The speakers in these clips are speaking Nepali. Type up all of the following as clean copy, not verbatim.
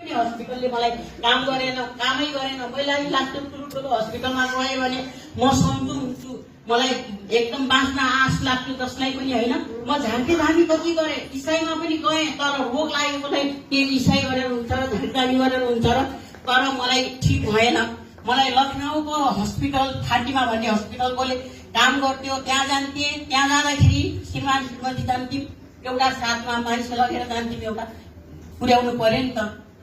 पनि हस्पिटलले मलाई काम गरेन, कामै गरेन। मैले लाग्थ्यो ठुलो हस्पिटलमा गएँ भने म सन्चो हुन्छु, मलाई एकदम बाँच्न आश लाग्थ्यो, जसलाई पनि होइन। म झाँकी कति गरेँ, इसाईमा पनि गएँ, तर रोग लागेकोलाई के इसाई गरेर हुन्छ र झाँकी गरेर हुन्छ र, तर मलाई ठिक भएन। मलाई लखनऊको हस्पिटल फाटिमा भन्ने हस्पिटलकोले काम गर्थ्यो, त्यहाँ जान्थेँ। त्यहाँ जाँदाखेरि श्रीमती जान्थ्यौँ, एउटा साथमा मान्छे लगेर जान्थ्यौँ, एउटा पुर्याउनु पर्यो नि त।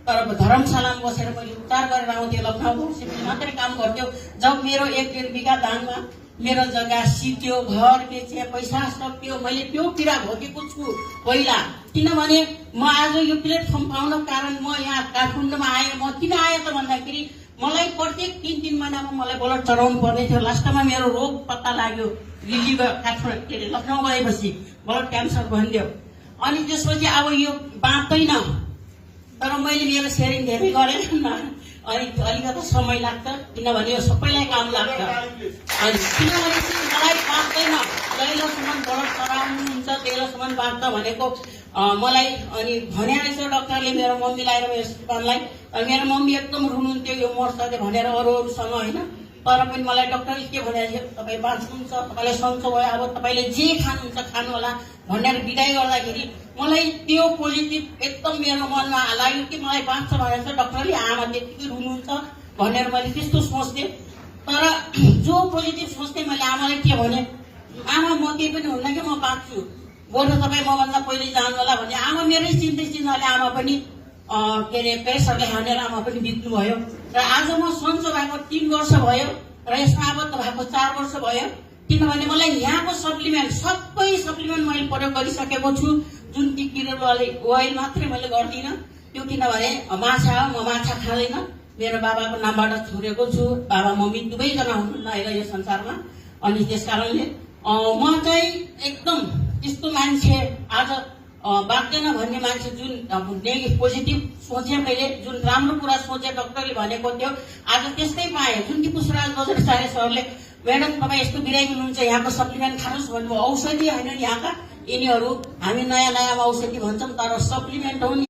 तर धर्मशालामा बसेर मैले उपचार गरेर आउँथेँ, लखनऊ हस्पिटल मात्रै काम गर्थ्यो। जब मेरो 1-1.5 बिघा दानमा मेरो जग्गा सित्यो, घर बेचे, पैसा सकियो, मैले त्यो पीडा भोगेको छु पहिला। किनभने म आज यो प्लेटफर्म पाउनको कारण म यहाँ काठमाडौँमा आएँ। म किन आएँ त भन्दाखेरि मलाई प्रत्येक 3 महिनामा मलाई ब्लड चढाउनु पर्ने थियो। लास्टमा मेरो रोग पत्ता लाग्यो, लिभर काठमाडौँ के अरे लखनऊ गएपछि ब्लड क्यान्सर भनिदियो। अनि त्यसपछि अब यो बाँच्दैन, तर मैले मेरो सेयरिङ धेरै गरेन। अनि अलिकति समय लाग्छ, किनभने यो सबैलाई काम लाग्छ। अनि किनभने मलाई बाँच्दैन, जहिलेसम्म ब्लड चढाउनुहुन्छ त्यहिलेसम्म बाँच्छ भनेको मलाई। अनि भने रहेछ डक्टरले मेरो मम्मीलाई र मेरो श्रीमानलाई। मेरो मम्मी एकदम रुनुहुन्थ्यो, यो मर्छ अरे भनेर अरूसँग होइन। तर पनि मलाई डक्टरले के भनेको थियो, तपाईँ बाँच्नुहुन्छ, तपाईँलाई सन्चो भयो, अब तपाईँले जे खानुहुन्छ खानु होला भनेर बिदाई गर्दाखेरि मलाई त्यो पोजिटिभ एकदम मेरो मनमा लाग्यो कि मलाई बाँच्छ भनेर चाहिँ डक्टरले आमा त्यतिकै रुनुहुन्छ भनेर मैले त्यस्तो सोच्थेँ। तर जो पोजिटिभ सोच्थेँ मैले आमालाई के भने, आमा म केही पनि हुन्न कि म बाँच्छु, बरु तपाईँ मभन्दा पहिले जानु होला भने। आमा मेरै चिन्ताले आमा पनि के अरे प्रेसरले हानेर आमा पनि बित्नुभयो। र आज म सन्चो भएको 3 वर्ष भयो र यसमा आबद्ध भएको 4 वर्ष भयो। किनभने मलाई यहाँको सप्लिमेन्ट सबै सप्लिमेन्ट मैले प्रयोग गरिसकेको छु। जुन किनेर ओइल मात्रै मैले गर्दिनँ त्यो, किनभने माछा हो, म माछा खाँदैन। मेरो बाबाको नामबाट छोडेको छु, बाबा मम्मी दुवैजना हुनुहुन्न अहिले यो संसारमा। अनि त्यस कारणले म चाहिँ एकदम त्यस्तो मान्छे आज बाँच्दैन भन्ने मान्छे, जुन नेगेटिभ पोजिटिभ सोचेँ मैले, जुन राम्रो कुरा सोचेँ डक्टरले भनेको थियो, आज त्यस्तै पाएँ। जुन कि पुष्पराज बजारे सरले म्याडम तपाईँ यस्तो बिरामी हुनुहुन्छ, यहाँको सप्लिमेन्ट खानुहोस् भन्नुभयो। औषधि होइन यहाँका यिनीहरू, हामी नयाँ औषधि भन्छौँ, तर सप्लिमेन्ट हो नि।